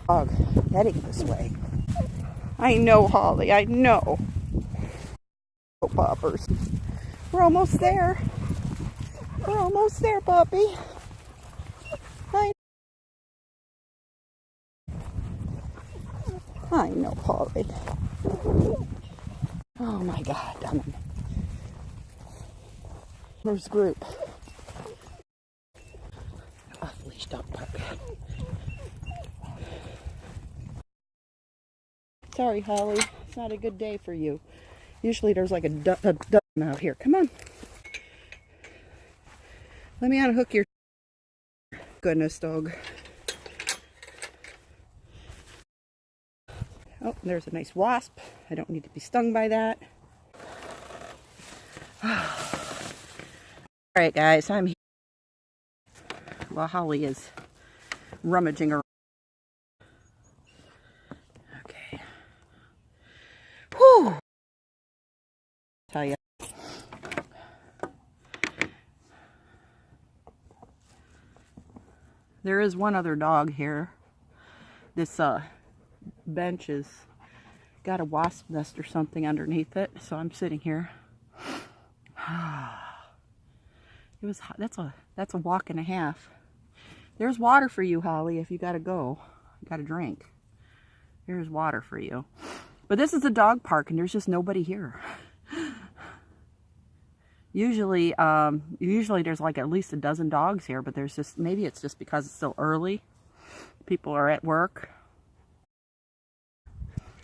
Dog heading this way. I know, Holly, I know. Oh, poppers. We're almost there. We're almost there, puppy. I know, Holly. Oh my God. There's group. Off-leash dog park. Sorry, Holly. It's not a good day for you. Usually there's like a dozen out here. Come on. Let me unhook your goodness, dog. Oh, there's a nice wasp. I don't need to be stung by that. All right, guys, I'm here while Holly is rummaging around. Okay. Whew. Tell you. There is one other dog here. This bench has got a wasp nest or something underneath it, so I'm sitting here. It was hot. That's a walk and a half. There's water for you, Holly, if you gotta go. You gotta drink. There's water for you. But this is a dog park and there's just nobody here. Usually there's like at least a dozen dogs here, but there's just, maybe it's just because it's still early. People are at work.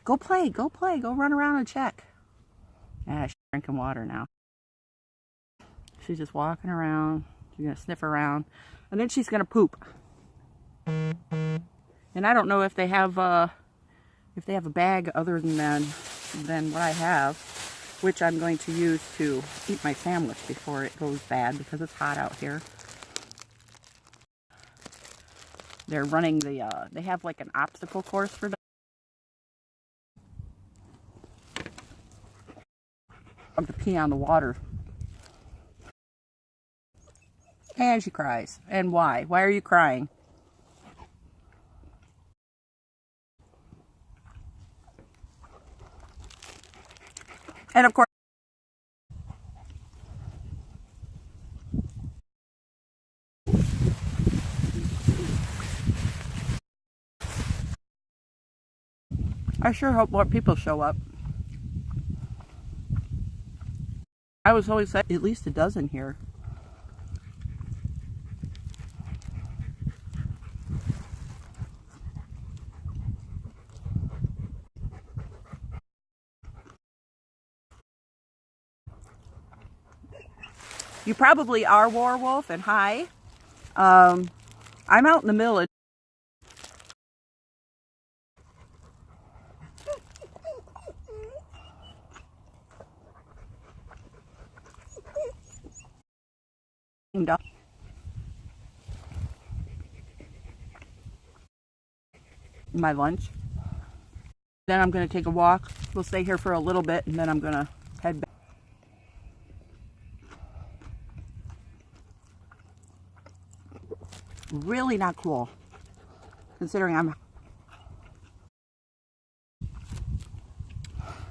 Go play, go run around and check. Ah, she's drinking water now. She's just walking around. She's gonna sniff around, and then she's gonna poop. And I don't know if they have a bag other than what I have, which I'm going to use to eat my sandwich before it goes bad because it's hot out here. They're running the they have like an obstacle course for dogs to pee on the water. And she cries. And why? Why are you crying? And of course, I sure hope more people show up. I was always saying at least a dozen here. You probably are Warwolf, and hi. I'm out in the middle of my lunch. Then I'm going to take a walk. We'll stay here for a little bit, and then I'm going to head back. Really not cool, considering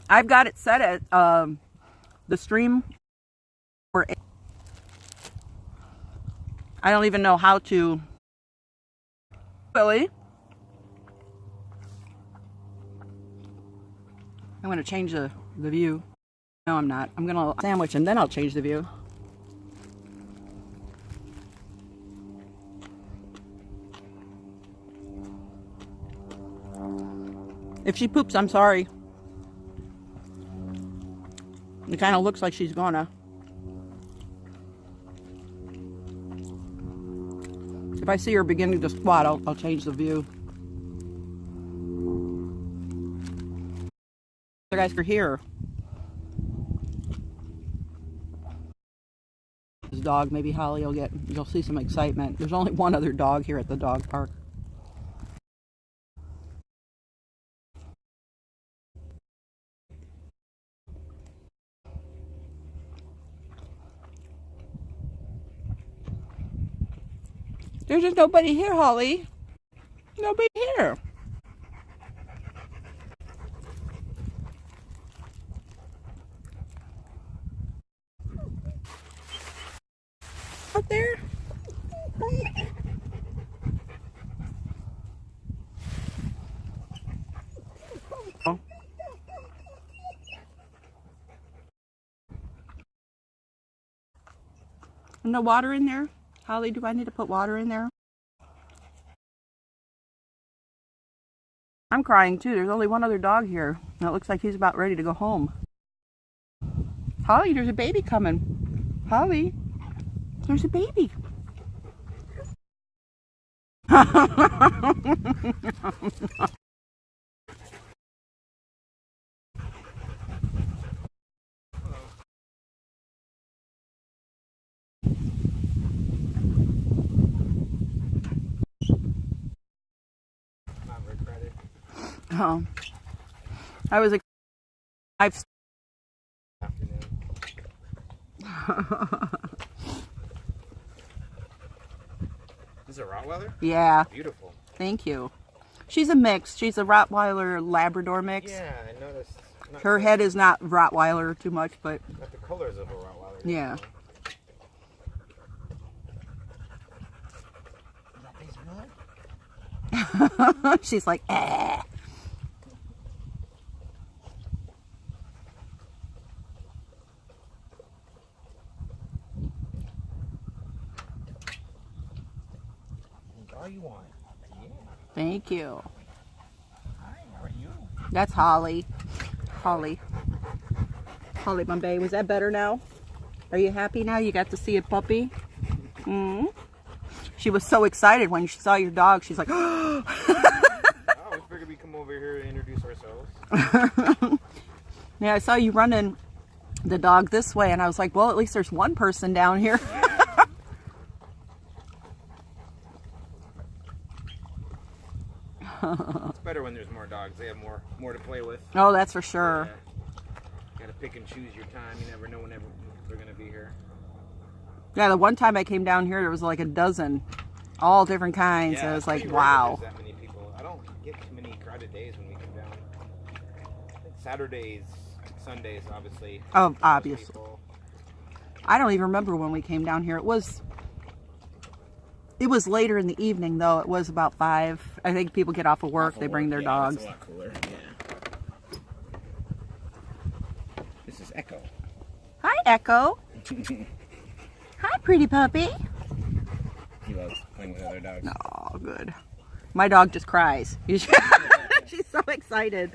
I've got it set at the stream for. I don't even know how to. Billy, I'm going to change the view. No, I'm not. I'm going to sandwich and then I'll change the view. If she poops, I'm sorry. It kind of looks like she's gonna. If I see her beginning to squat, I'll change the view. You guys are here. This dog, maybe Holly you'll see some excitement. There's only one other dog here at the dog park. There's just nobody here, Holly. Nobody here. Out there. Oh. No water in there? Holly, do I need to put water in there? I'm crying too. There's only one other dog here. And it looks like he's about ready to go home. Holly, there's a baby coming. Holly, there's a baby. Oh, I've. Is it Rottweiler? Yeah. Beautiful. Thank you. She's a mix. She's a Rottweiler Labrador mix. Yeah, I noticed. Her head is not Rottweiler too much, but. Got the colors of a Rottweiler. Yeah. She's like, eh. All you want. Yeah. Thank you. Hi, how are you? That's Holly. Holly, Bombay. Was that better now? Are you happy now? You got to see a puppy? Mm-hmm. She was so excited when she saw your dog. She's like, oh. Oh, we figured we'd come over here and introduce ourselves. Yeah, I saw you running the dog this way, and I was like, well, at least there's one person down here. It's better when there's more dogs. They have more to play with. Oh, that's for sure. Gotta pick and choose your time. You never know when they're gonna be here. Yeah, the one time I came down here, there was like a dozen, all different kinds. Yeah, and it was like, pretty rare wow. that many people. I don't get too many crowded days when we come down. I think Saturdays, Sundays, obviously. Oh, obviously. People. I don't even remember when we came down here. It was later in the evening, though. It was about 5. I think people get off of work. They bring their dogs. That's a lot cooler. Yeah. This is Echo. Hi, Echo. Hi, pretty puppy. He loves playing with other dogs. Oh, good. My dog just cries. She's so excited.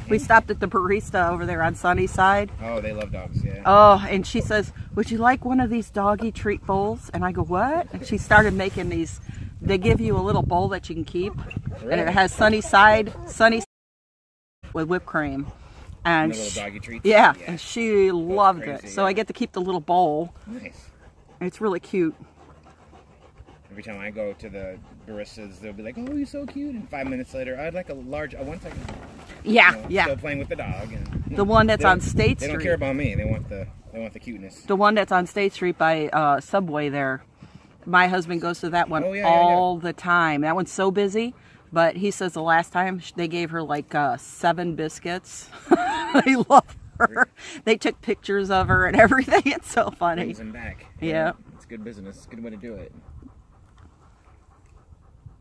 We stopped at the barista over there on Sunnyside. Oh, they love dogs, yeah. Oh, and she says, would you like one of these doggy treat bowls? And I go, what? And she started making these. They give you a little bowl that you can keep. Really? And it has Sunnyside with whipped cream. And the little doggy treats? Yeah, and she loved crazy, it. So I get to keep the little bowl. Nice. It's really cute. Every time I go to the baristas, they'll be like, "Oh, you're so cute," and 5 minutes later, I'd like a large. I want to. Yeah, yeah. Still playing with the dog. And, The one that's on State They Street. don't care about me. They want the cuteness. The one that's on State Street by Subway there. My husband goes to that one all the time. That one's so busy. But he says the last time they gave her like 7 biscuits. They love her. They took pictures of her and everything. It's so funny. Brings them back. Yeah. It's good business. It's a good way to do it.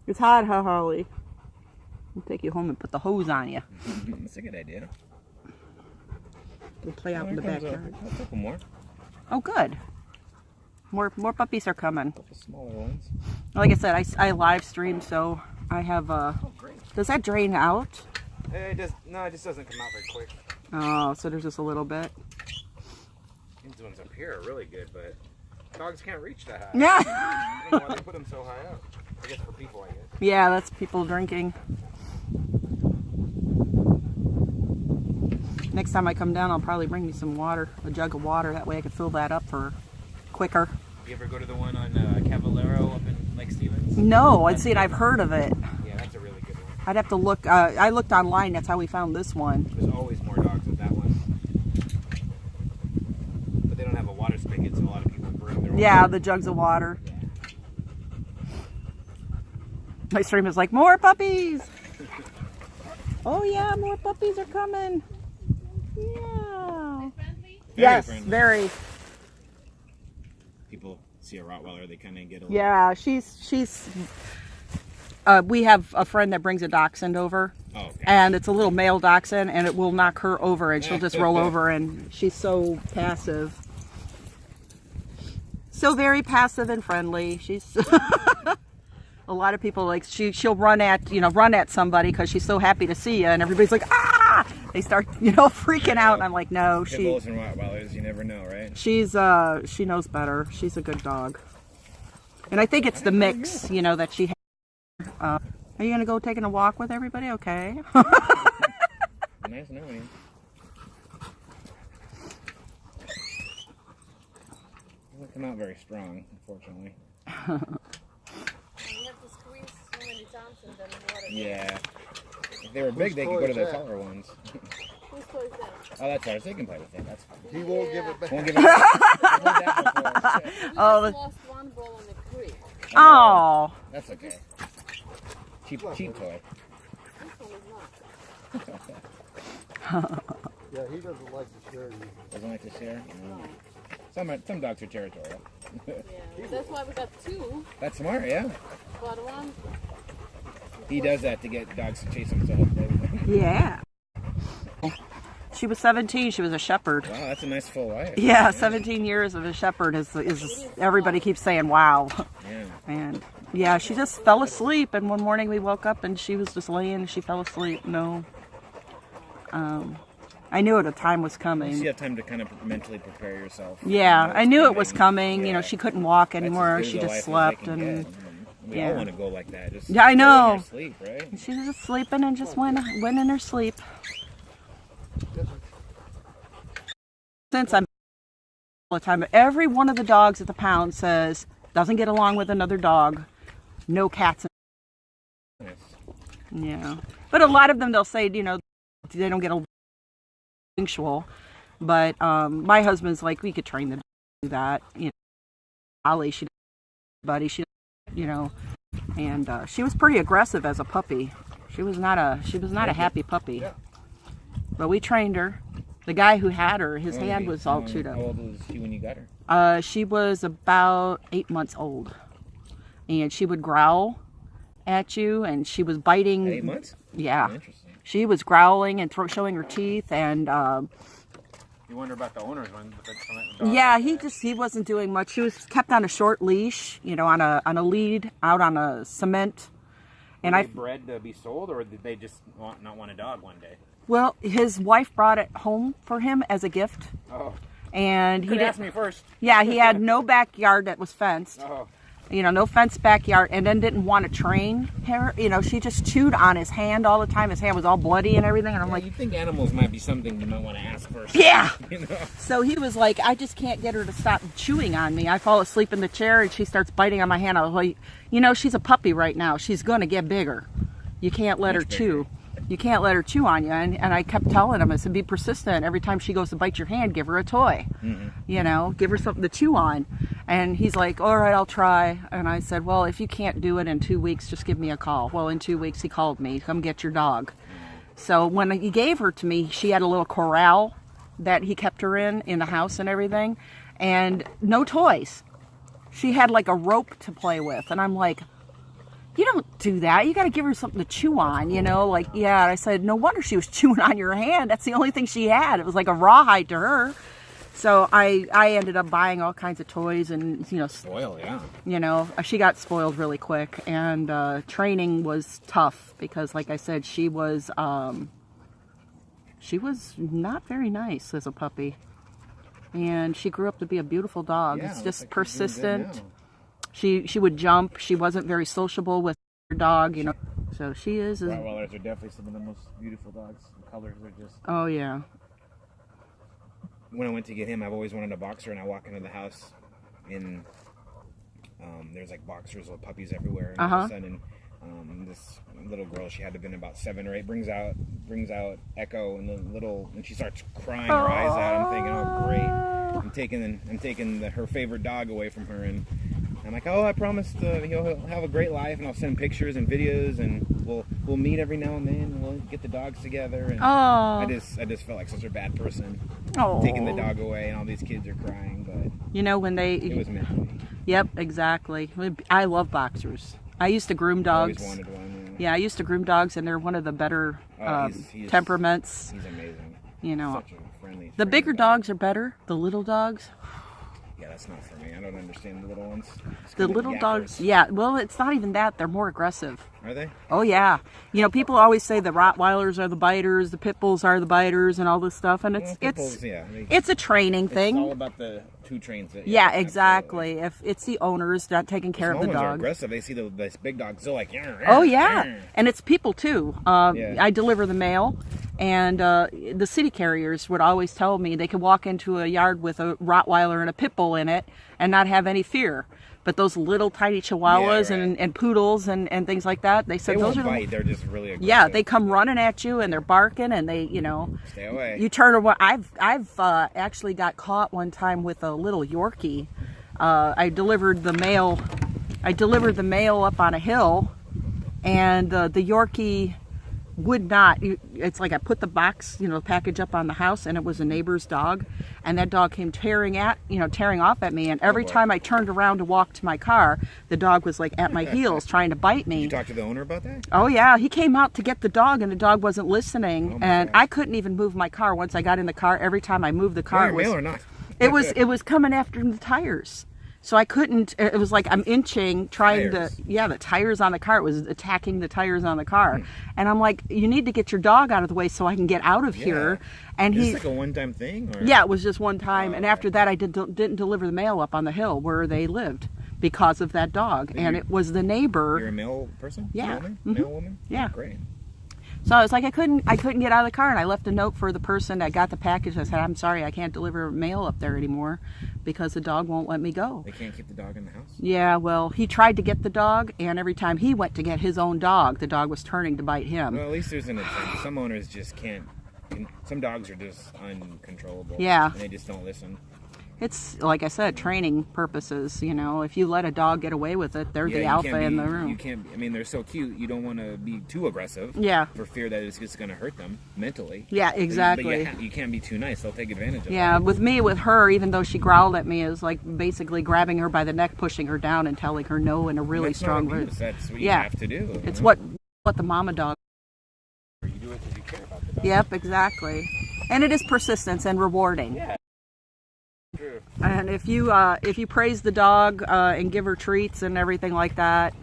It's hot, huh, Holly? I'll take you home and put the hose on you. That's a good idea. We'll play out in the backyard. A couple more. Oh, good. More puppies are coming. A couple smaller ones. Like I said, I live stream, so I have Oh, great. Does that drain out? It just doesn't come out very quick. Oh, so there's just a little bit. These ones up here are really good, but dogs can't reach that high. Yeah. I don't know why they put them so high up. I guess for people, I guess. Yeah, that's people drinking. Next time I come down, I'll probably bring me some water, a jug of water. That way I can fill that up for quicker. You ever go to the one on Cavallero up in Lake Stevens? No, I'd see it. I've heard of it. Yeah, that's a really good one. I'd have to look. I looked online. That's how we found this one. There's always more dogs at that one. But they don't have a water spigot, so a lot of people bring their own Yeah, water. the jugs of water. Yeah. My stream is like, more puppies. Oh yeah, more puppies are coming. Yeah. Yes, friendly. very. People see a Rottweiler, they kind of get a little... Yeah, she's. We have a friend that brings a dachshund over, Oh, okay. and it's a little male dachshund, and it will knock her over, and she'll just roll over, and she's so passive. So very passive and friendly. She's a lot of people like she'll run at somebody because she's so happy to see you, and everybody's like, ah! They start freaking out, and I'm like, no, Pit bulls and Rottweilers, you never know, right? she knows better. She's a good dog, and I think it's the mix, that she has. Are you gonna go taking a walk with everybody? Okay. Nice knowing you. Doesn't come out very strong, unfortunately. You have to squeeze so many times and then water. Yeah. If they were big, they could go to the taller ones. Whose toy is that? Oh, that's ours. They can play with it. That's fine. He won't give it back. Won't give it back. I've heard that before. We Oh, just lost one ball in the creek. oh, That's okay. Cheap toy. This one is not. Yeah, he doesn't like to share you. Doesn't like to share? No. Some dogs are territorial. Yeah, that's why we got two, That's smart, yeah. but one. He does that to get dogs to chase him. So hopefully. yeah. She was 17. She was a shepherd. Wow, that's a nice full life. Yeah, 17 years of a shepherd is everybody keeps saying wow. Yeah. And yeah, she just fell asleep, and one morning we woke up and she was just laying and she fell asleep. No. I knew at a time was So coming. you have time to kind of mentally prepare yourself. Yeah, You know I it's knew it coming. was coming. Yeah. She couldn't walk That's as anymore. good She as a just life as slept they can and get. We yeah. all want to go like that. Just Yeah, I know. go in your sleep, right? she was just sleeping and just went in her sleep. Since I'm all the time, every one of the dogs at the pound says doesn't get along with another dog. No cats. Nice. Yeah, but a lot of them they'll say they don't get along. Instinctual, but my husband's like we could train them to do that. Ollie, she and she was pretty aggressive as a puppy. She was not a happy puppy, but we trained her. The guy who had her, his hand was all chewed How up. old was she when you got her? She was about 8 months old, and she would growl at you, and she was biting. 8 months? Yeah, Interesting. she was growling and showing her teeth, and You wonder about the owners when yeah, he wasn't doing much. She was kept on a short leash, on a lead out on a cement, and I bred to be sold, or did they just not want a dog one day? well, his wife brought it home for him as a gift, Oh, and he could did. ask me first. Yeah, he had no backyard that was fenced. Oh, No fenced backyard, and then didn't want to train her. She just chewed on his hand all the time. His hand was all bloody and everything, and I'm like, you think animals might be something you might want to ask first? yeah. You know? So he was like, I just can't get her to stop chewing on me. I fall asleep in the chair, and she starts biting on my hand. I was like, she's a puppy right now. She's going to get bigger. You can't let her chew. You can't let her chew on you. And I kept telling him, I said, be persistent. Every time she goes to bite your hand, give her a toy. Give her something to chew on. And he's like, all right, I'll try. And I said, well, if you can't do it in 2 weeks, just give me a call. Well, in 2 weeks, he called me, come get your dog. So when he gave her to me, she had a little corral that he kept her in the house and everything, and no toys. She had like a rope to play with. And I'm like, you don't do that. You got to give her something to chew on, yeah. And I said, no wonder she was chewing on your hand. That's the only thing she had. It was like a rawhide to her. So I ended up buying all kinds of toys and, Spoil, yeah. She got spoiled really quick, and training was tough because, like I said, she was not very nice as a puppy, and she grew up to be a beautiful dog. Yeah, it's looks just like she's doing good persistent. now. She would jump. She wasn't very sociable with her dog, So she is. Rottweilers are definitely some of the most beautiful dogs. The colors are just... Oh yeah. When I went to get him, I've always wanted a boxer, and I walk into the house, and there's like boxers with puppies everywhere. And all of a sudden, this little girl, she had to have been about 7 or 8, brings out Echo, and she starts crying her eyes out. I'm thinking, oh great, I'm taking her favorite dog away from her, and I'm like, oh, I promised he'll have a great life, and I'll send pictures and videos, and we'll meet every now and then, and we'll get the dogs together. And I just felt like such a bad person taking the dog away, and all these kids are crying. But you know, when it was meant to be. Yep, exactly. I love boxers. I used to groom dogs. I always wanted one. Yeah, I used to groom dogs, and they're one of the better he's temperaments. He's amazing. You know, such a friendly. The bigger dogs are better. The little dogs. Yeah, that's not for me. I don't understand the little ones. The little dogs, yeah. Well, it's not even that. They're more aggressive. Are they? Oh, yeah. You know, people always say the Rottweilers are the biters, the Pit Bulls are the biters, and all this stuff. And it's a training thing. It's all about the two trains. Yeah, exactly. If it's the owners not taking care of the dog. dog. Are aggressive. They see this big dog, so like. Oh yeah, and it's people too. I deliver the mail, and the city carriers would always tell me they could walk into a yard with a Rottweiler and a Pit Bull in it and not have any fear. But those little tiny Chihuahuas and poodles and things like that, they said those won't bite. They're just really aggressive. Yeah, they come running at you and they're barking and they, you know, stay away. You turn away. I've actually got caught one time with a little Yorkie. I delivered the mail up on a hill, and the Yorkie would not. It's like I put the box, you know, package up on the house, and it was a neighbor's dog, and that dog came tearing off at me, and every time I turned around to walk to my car, the dog was like at my heels trying to bite me. Did you talk to the owner about that? Oh yeah, he came out to get the dog, and the dog wasn't listening, and I couldn't even move my car. Once I got in the car, every time I moved the car, mail or not? it was coming after the tires. So I couldn't, it was like I'm inching, trying the tires on the car. It was attacking the tires on the car. And I'm like, you need to get your dog out of the way so I can get out of here. And Is this like a one-time thing? Or? Yeah, it was just one time. And after that, I didn't deliver the mail up on the hill where they lived because of that dog. And it was the neighbor. You're a mail person? Yeah. Mail woman? Yeah. Oh, great. So I was like, I couldn't get out of the car, and I left a note for the person that got the package. I said, I'm sorry, I can't deliver mail up there anymore because the dog won't let me go. They can't keep the dog in the house? Yeah, well, he tried to get the dog, and every time he went to get his own dog, the dog was turning to bite him. Well, at least there's an attempt. Some owners just can't. Some dogs are just uncontrollable. Yeah. And they just don't listen. It's, like I said, training purposes, you know. If you let a dog get away with it, they're the alpha in the room. You can't, I mean, they're so cute. You don't want to be too aggressive. Yeah. For fear that it's just going to hurt them mentally. Yeah, exactly. But you can't be too nice. They'll take advantage of it. Yeah, with her, even though she growled at me, it was like basically grabbing her by the neck, pushing her down, and telling her no in a really strong voice. That's what you have to do. It's what the mama dog. You do it because you care about the dog. Yep, exactly. And it is persistence and rewarding. Yeah. True. And if you praise the dog and give her treats and everything like that,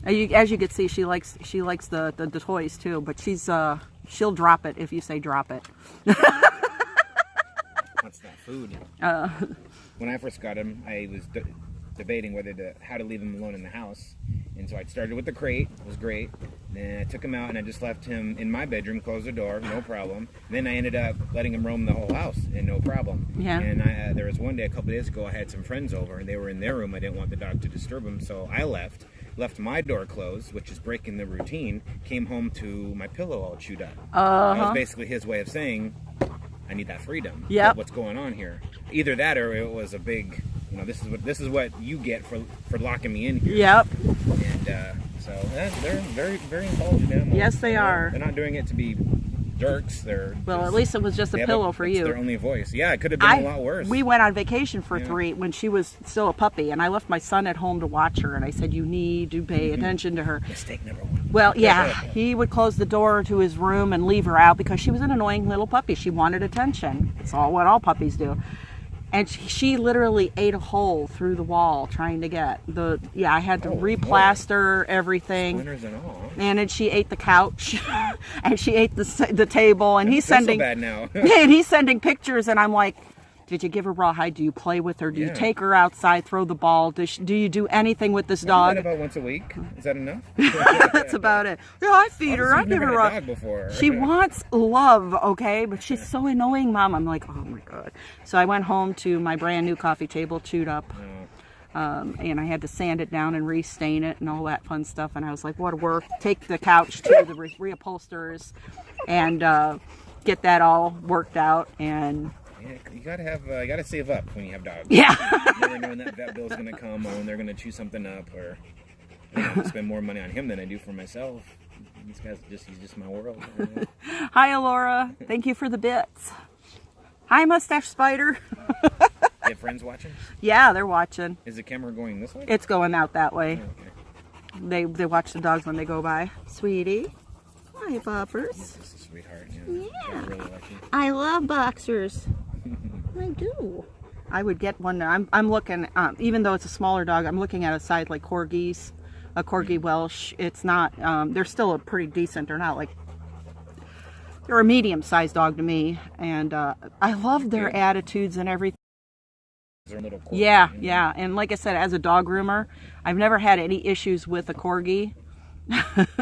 as you can see, she likes the toys too. But she'll drop it if you say drop it. What's that food? When I first got him, I was debating how to leave him alone in the house, and so I started with the crate. It was great. Then I took him out and I just left him in my bedroom, closed the door, no problem. Then I ended up letting him roam the whole house, and no problem. Yeah. And there was one day a couple days ago, I had some friends over, and they were in their room. I didn't want the dog to disturb him, so I left my door closed, which is breaking the routine. Came home to my pillow all chewed up. That was basically his way of saying, I need that freedom. Yep. What's going on here? Either that, or it was a big, you know, this is what you get for locking me in here. Yep. And so they're very, very intelligent animals. Yes, they are. They're not doing it to be jerks. At least it was just a pillow for you. Their only voice. Yeah, it could have been a lot worse. We went on vacation for 3 when she was still a puppy, and I left my son at home to watch her, and I said, you need to pay attention to her. Mistake number 1. Well, yeah, he would close the door to his room and leave her out because she was an annoying little puppy. She wanted attention. That's what all puppies do. And she literally ate a hole through the wall trying to get I had to replaster everything. Splinters and all. And then she ate the couch, and she ate the table, and he's sending. So bad now. And he's sending pictures, and I'm like, did you give her rawhide? Do you play with her? Do you take her outside, throw the ball? Do you do anything with this dog? I do that about once a week. Is that enough? That's about it. Yeah, I feed her. I give her a dog before. She wants love, okay, but she's so annoying, Mom. I'm like, oh my god. So I went home to my brand new coffee table, chewed up, and I had to sand it down and restain it and all that fun stuff. And I was like, what a work! Take the couch to the reupholsterers and get that all worked out and. Yeah, you gotta save up when you have dogs. Yeah. You never know when that vet bill's gonna come, or when they're gonna chew something up, or I have to spend more money on him than I do for myself. This guy's he's just my world. Hi, Alora. Thank you for the bits. Hi, Mustache Spider. You have friends watching? Yeah, they're watching. Is the camera going this way? It's going out that way. Oh, okay. They watch the dogs when they go by. Sweetie. Hi, Boppers. This is a sweetheart. Yeah. I really like you. I love boxers. I do. I would get one. I'm looking, even though it's a smaller dog, I'm looking at a size like Corgis, a Corgi Welsh. It's not, they're still a pretty decent. They're not like, they're a medium-sized dog to me. And I love their attitudes and everything. They're a little corgi, Yeah, you know? yeah. And like I said, as a dog groomer, I've never had any issues with a Corgi.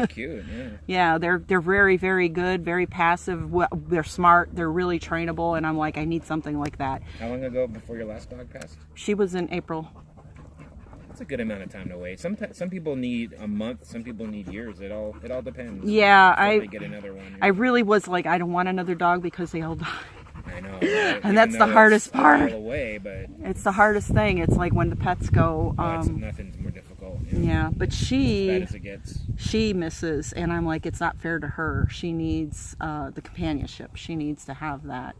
Cute, yeah. Yeah, they're very, very good, very passive. Well, they're smart. They're really trainable, and I'm like, I need something like that. How long ago before your last dog passed? She was in April. That's a good amount of time to wait. Some people need a month. Some people need years. It all depends. Yeah, Before they get another one. I really was like, I don't want another dog because they all die. I know. Right? And that's the hardest part. Away, but It's the hardest thing. It's like when the pets go. nothing's more difficult. Yeah, but As bad as it gets. she misses, and I'm like, it's not fair to her. She needs the companionship. She needs to have that.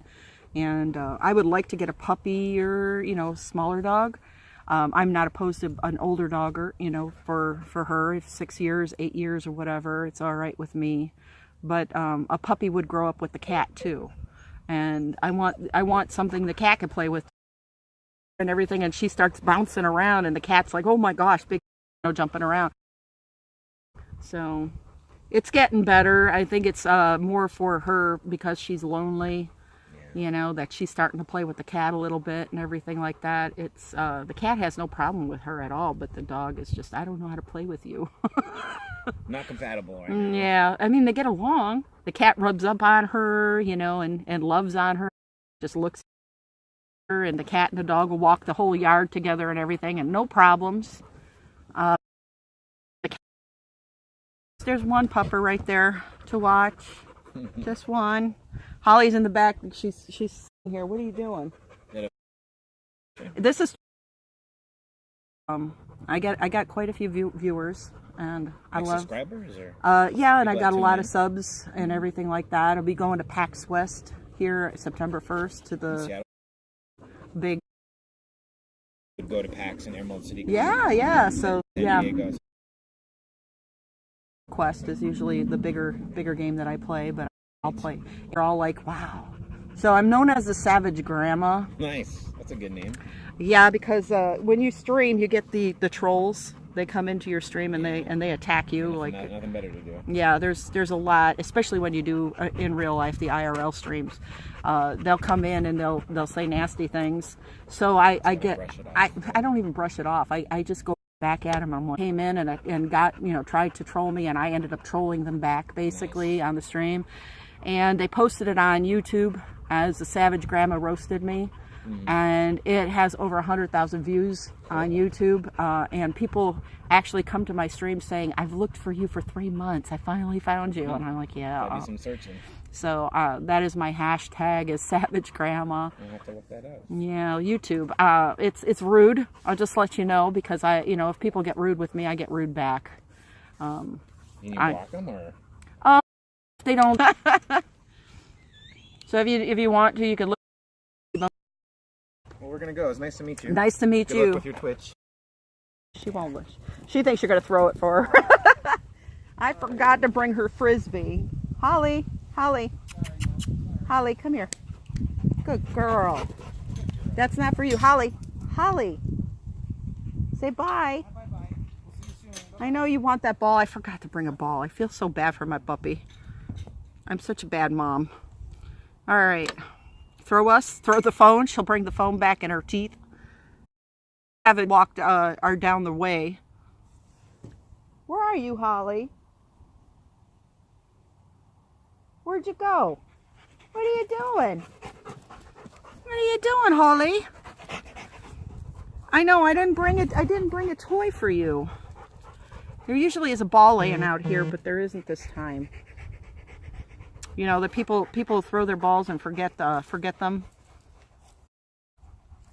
And I would like to get a puppy or, smaller dog. I'm not opposed to an older dog or, for her, if 6 years, 8 years or whatever, it's all right with me. But a puppy would grow up with the cat too. And I want something the cat can play with and everything. And she starts bouncing around and the cat's like, oh my gosh, big, jumping around. So it's getting better. I think it's more for her because she's lonely. That she's starting to play with the cat a little bit and everything like that. It's the cat has no problem with her at all, but the dog is just, I don't know how to play with you. Not compatible right now. Yeah, I mean, they get along. The cat rubs up on her, and loves on her. Just looks at her, and the cat and the dog will walk the whole yard together and everything, and no problems. There's one pupper right there to watch. Just one. Holly's in the back. She's sitting here. What are you doing? This is I got quite a few viewers, and I love subscribers or yeah, and I got a lot of in? subs and everything like that. I'll be going to PAX West here September 1st to the Seattle. big. Would go to PAX in Emerald City. Yeah. So San Diego. Quest is usually the bigger game that I play, but I'll play. They're all like, wow. So I'm known as the Savage Grandma. Nice. That's a good name. Yeah, because when you stream, you get the trolls. They come into your stream and they attack you. Nothing better to do. Yeah, there's a lot, especially when you do in real life the IRL streams. They'll come in and they'll say nasty things. So I don't even brush it off. I just go back at them. I came in and got tried to troll me, and I ended up trolling them back basically on the stream. And they posted it on YouTube as the Savage Grandma Roasted Me. And it has over 100,000 views on YouTube, and people actually come to my stream saying, I've looked for you for 3 months, I finally found you. And I'm like, yeah. Gotta do some searching. So that is my hashtag, is Savage Grandma. I'll have to look that up. Yeah, YouTube. It's rude, I'll just let you know, because if people get rude with me, I get rude back. You need to block them, or? They don't. So if you want to, you can look. Well, we're gonna go. It's nice to meet you. Nice to meet Good you. luck with your Twitch. She won't wish. She thinks you're gonna throw it for her. I forgot to bring her frisbee. Holly, come here. Good girl. That's not for you, Holly. Say bye. Bye-bye. We'll see you soon. I know you want that ball. I forgot to bring a ball. I feel so bad for my puppy. I'm such a bad mom. All right. Throw the phone. She'll bring the phone back in her teeth. Haven't walked are down the way. Where are you, Holly? Where'd you go? What are you doing? Holly? I know I didn't bring a toy for you. There usually is a ball laying out here, but there isn't this time. The people throw their balls and forget them.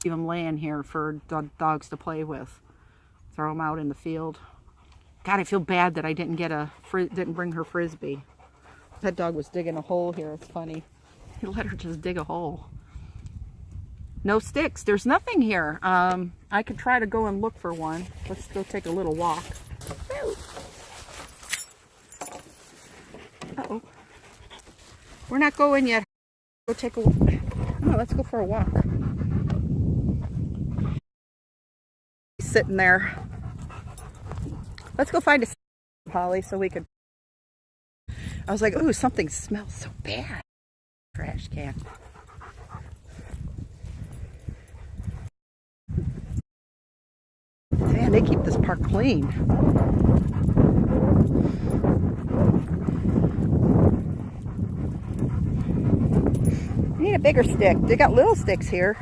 Leave them laying here for dogs to play with. Throw them out in the field. God, I feel bad that I didn't bring her frisbee. That dog was digging a hole here. It's funny. He let her just dig a hole. No sticks. There's nothing here. I could try to go and look for one. Let's go take a little walk. Uh-oh. We're not going yet. Go take a walk. Oh, let's go for a walk. He's sitting there. Let's go find a Holly so we could. I was like, ooh, something smells so bad. Trash can. Man, they keep this park clean. You need a bigger stick. They got little sticks here.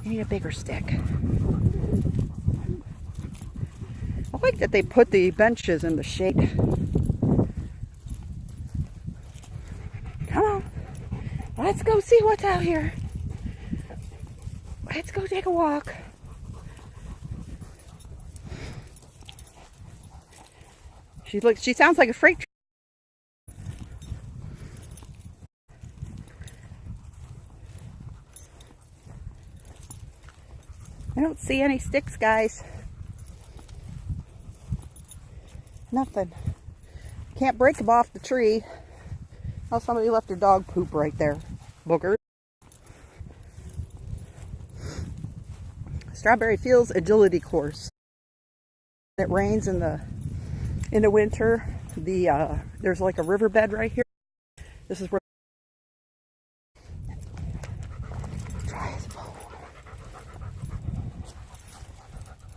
You need a bigger stick. I like that they put the benches in the shade. Come on. Let's go see what's out here. Let's go take a walk. She sounds like a freight train. I don't see any sticks, guys. Nothing. Can't break them off the tree. Oh, somebody left their dog poop right there. Booger. Strawberry Fields agility course. It rains in the winter. There's like a riverbed right here. This is where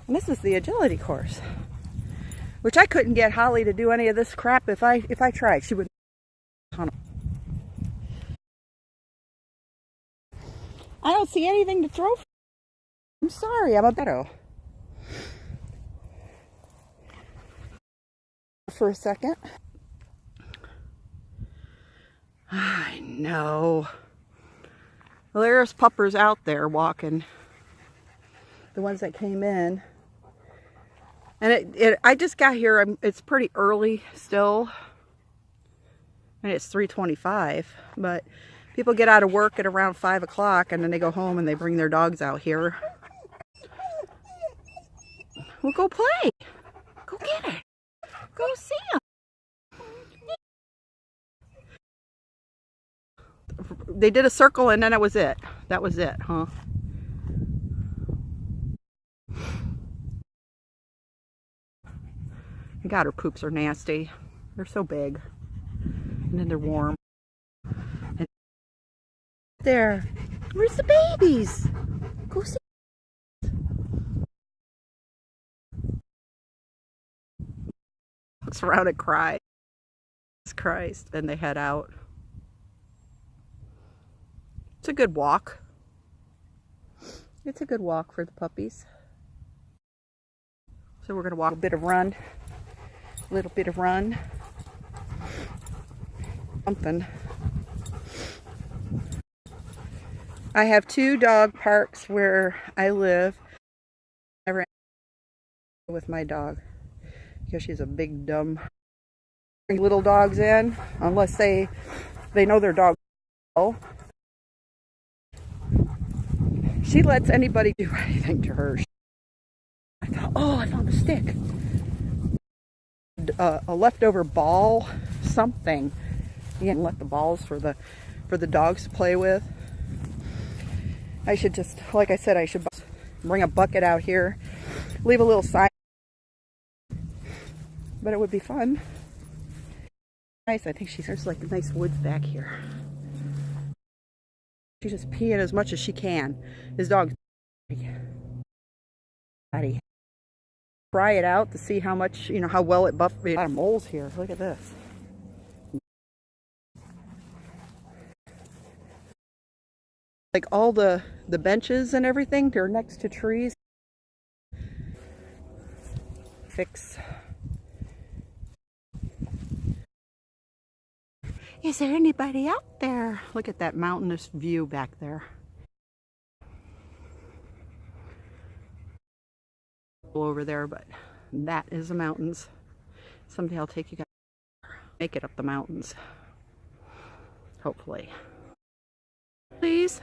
and this is the agility course, which I couldn't get Holly to do any of this crap if I tried. She would. I don't see anything to throw. I'm sorry, I'm a beto. For a second. I know. Well, there's puppers out there walking. The ones that came in. And I just got here. It's pretty early still. And it's 3:25. But people get out of work at around 5 o'clock and then they go home and they bring their dogs out here. Well, go play. Go get it. Go see them. They did a circle and then that was it. That was it, huh? God, her poops are nasty. They're so big. And then they're warm. And there. Where's the babies? Go see. Looks around and cries. Christ. And they head out. It's a good walk. It's a good walk for the puppies. So we're going to walk a bit of run. A little bit of run. Something. I have 2 dog parks where I live. Never with my dog because she's a big dumb. Bring little dogs in unless they know their dog. She lets anybody do anything to her. I thought, oh, I found a stick. A leftover ball, something. You can let the balls for the dogs to play with. I should just, like I said, I should bring a bucket out here, leave a little sign. But it would be fun. Nice. I think there's like nice woods back here. She's just peeing as much as she can. His dog's body. Try it out to see how much, how well it buffs. A lot of moles here. Look at this. Like all the benches and everything, they're next to trees. Fix. Is there anybody out there? Look at that mountainous view back there. over there, but that is the mountains. Someday I'll take you guys, make it up the mountains. Hopefully. Please.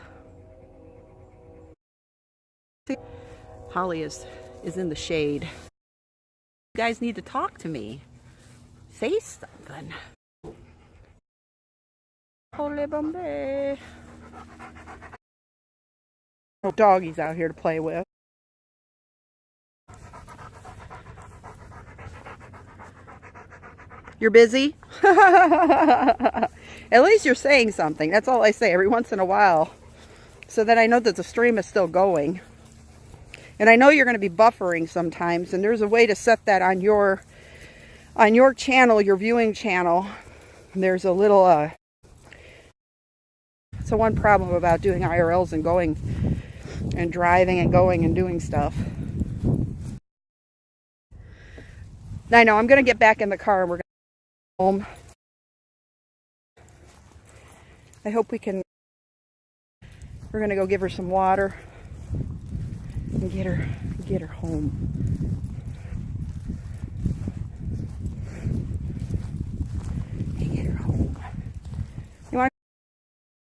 Holly is in the shade. You guys need to talk to me. Say something. Holy Bombay. No doggies out here to play with. You're busy? At least you're saying something. That's all I say every once in a while. So that I know that the stream is still going. And I know you're going to be buffering sometimes. And there's a way to set that on your channel, your viewing channel. And there's a little... So one problem about doing IRLs and going and driving and going and doing stuff. I know, I'm going to get back in the car and we're going to go home. I hope we can, we're going to go give her some water and get her home. And get her home. You want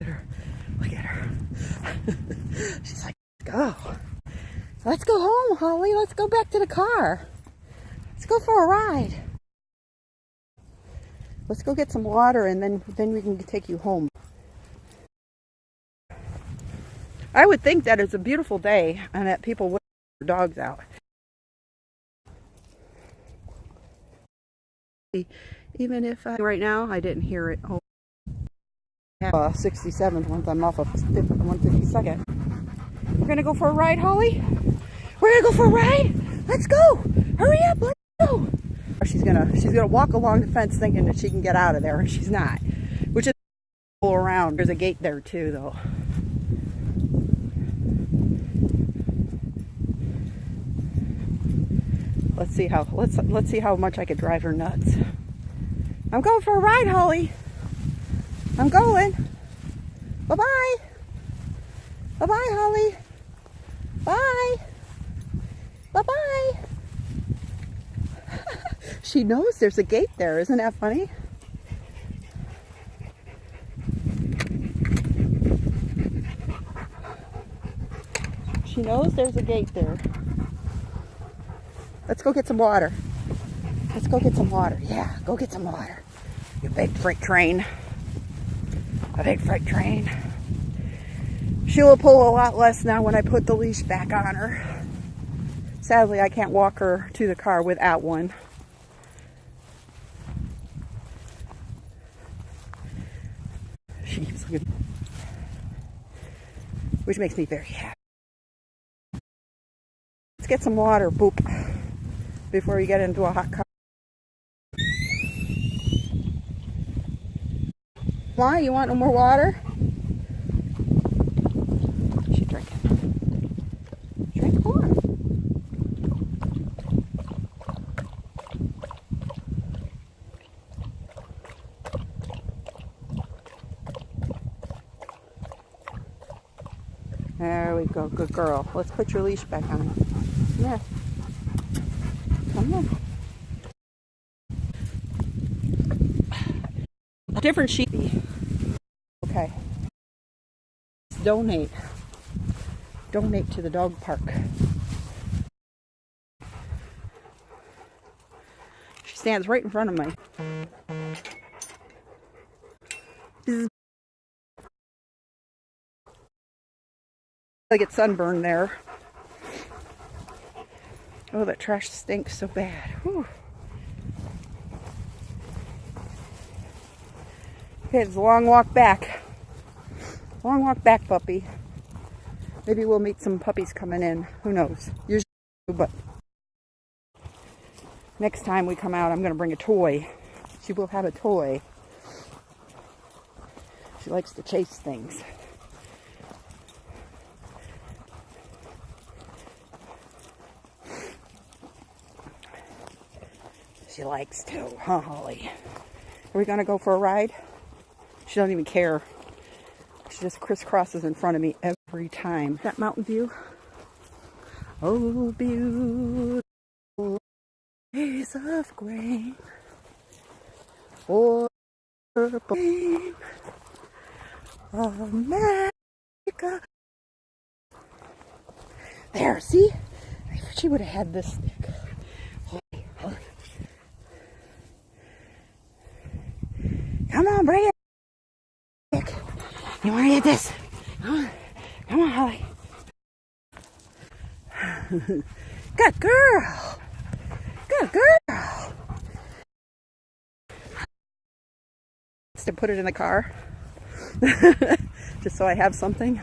to look at her. She's like, go. Let's go home, Holly. Let's go back to the car. Let's go for a ride. Let's go get some water and then we can take you home. I would think that it's a beautiful day and that people would let their dogs out. Even if right now I didn't hear it. Oh, 67th once I'm off of 152nd. We're gonna go for a ride, Holly? We're gonna go for a ride? Let's go! Hurry up, let's go! She's gonna walk along the fence thinking that she can get out of there, and she's not. Which is all around. There's a gate there too, though. Let's see how much I could drive her nuts. I'm going for a ride, Holly. I'm going. Bye-bye. Bye-bye, Holly. Bye. Bye-bye. She knows there's a gate there. Isn't that funny? She knows there's a gate there. Let's go get some water. Let's go get some water. Yeah, go get some water. You big freight train. A big freight train. She will pull a lot less now when I put the leash back on her. Sadly, I can't walk her to the car without one. She keeps looking, which makes me very happy. Let's get some water, boop, before we get into a hot car. Why? You want no more water? She's drinking. Drink more. There we go. Good girl. Let's put your leash back on. Yeah. Come on. A different sheep. Okay. Let's donate. Donate to the dog park. She stands right in front of me. I get sunburned there. Oh, that trash stinks so bad. Whew. Okay, it's a long walk back. Long walk back, puppy. Maybe we'll meet some puppies coming in. Who knows? Usually, but next time we come out, I'm going to bring a toy. She will have a toy. She likes to chase things. She likes to, huh, Holly? Are we going to go for a ride? She doesn't even care. She just crisscrosses in front of me every time. That mountain view? Oh, beautiful. piece of grain for purple rain. America. There, see? I wish she would have had this stick. Come on, bring it. You want to get this? Come on, Holly. Good girl. Good girl. To put it in the car. Just so I have something.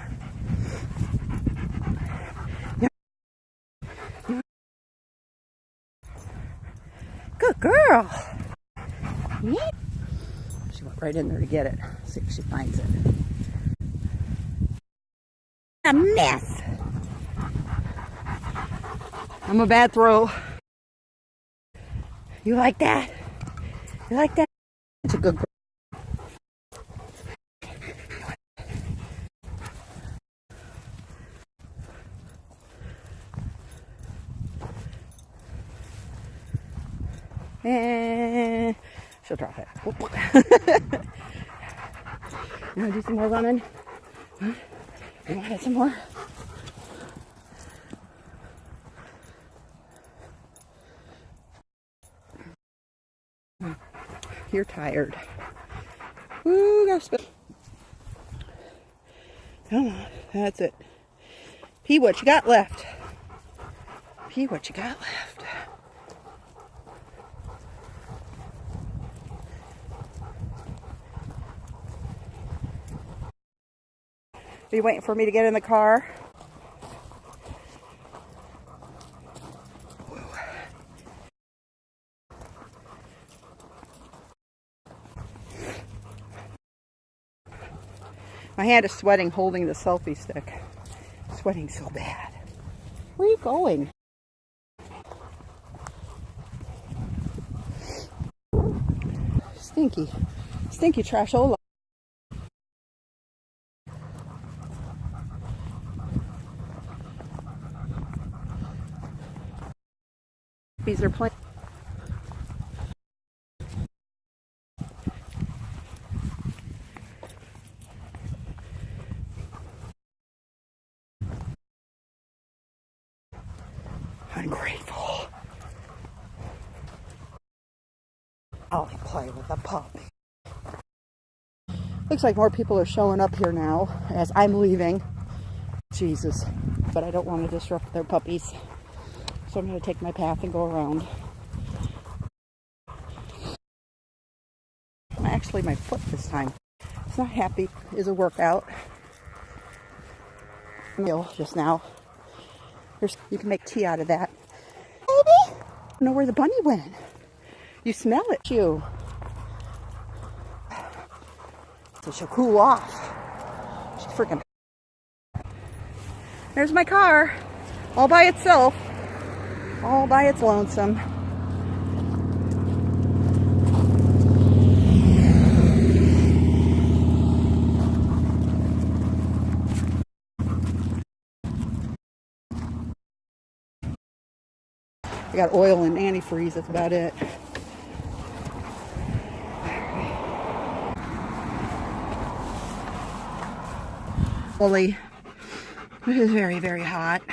Good girl. Yeah. She went right in there to get it. See if she finds it. A mess. I'm a bad throw. You like that? You like that? It's a good girl. And she'll drop it. You want to do some more running? Huh? You want to hit some more? You're tired. Ooh, gotta spit. Come on, that's it. Pee what you got left. Pee what you got left. Are you waiting for me to get in the car? My hand is sweating holding the selfie stick. Sweating so bad. Where are you going? Stinky. Stinky trashola. These are playing. Ungrateful. I'll play with a puppy. Looks like more people are showing up here now as I'm leaving. Jesus. But I don't want to disrupt their puppies. So I'm going to take my path and go around. Actually, my foot this time. It's not happy. Is a workout. Meal just now. You can make tea out of that. Baby! I don't know where the bunny went. You smell it, you. So she'll cool off. She's freaking. There's my car. All by itself. All by its lonesome. I got oil and antifreeze, that's about it. Holy, it is very, very hot.